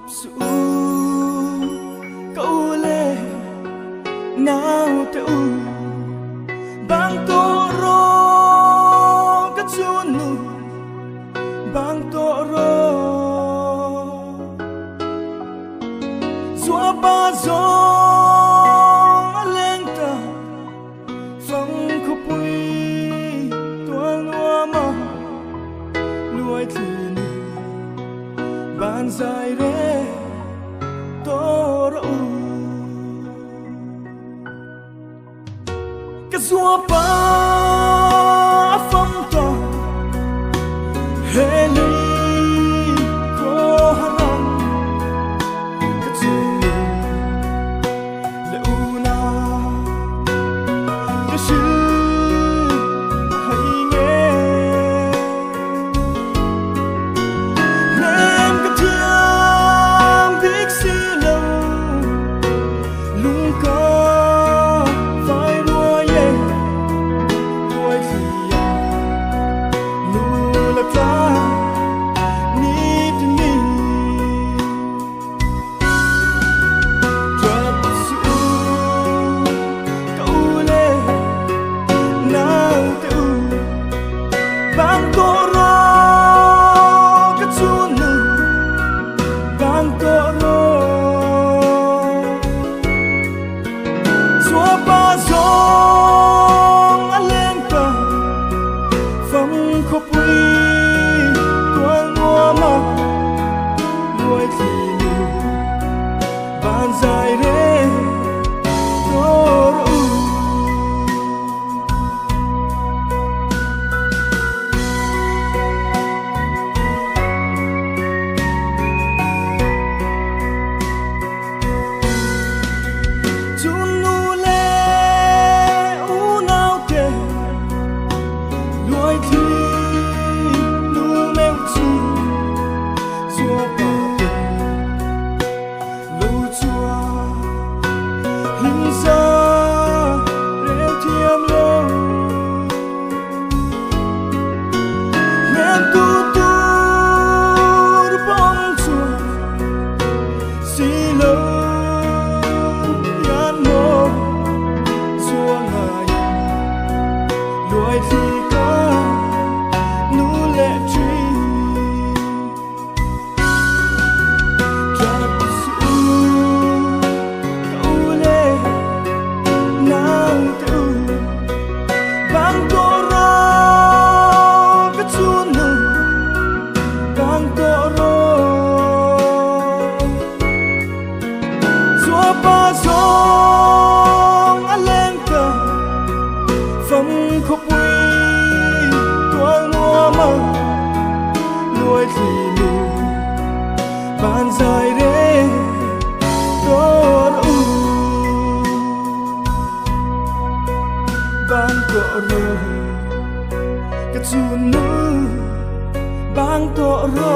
su câu lệ nào teu bang toro cái chuan nu bang toro xóa ba gió lên ta phong khúc quy tuang hoa mà nuôi thìn ban dài re toro cái xóa ba phong to hệ lý có harang cái chuông lệ u na cái sự hay nghe nên cái thương biết xí lâu luôn có phải đua ye đuôi gì nu là ta need me drop su câu lệ nào teu bang toro cái chuan nu bang toro xóa ba gió lên ta phong khúc quy tuang hoa mà nuôi thìn ban dài re toro chun nu le u nao te nuôi thìn nu mèo chu xóa ba lâu chua hình ra rêu thiam lâu men tu tu bong chua xí lâu yan mo xua ngài nuôi thì có nu lệ truy drop su câu lệ nào teu bang toro cái chuan nu bang toro xóa ba gió lên ta phong khúc quy tuang hoa mà nuôi thìn ban dài re toro bang toro cái chuan nu bang toro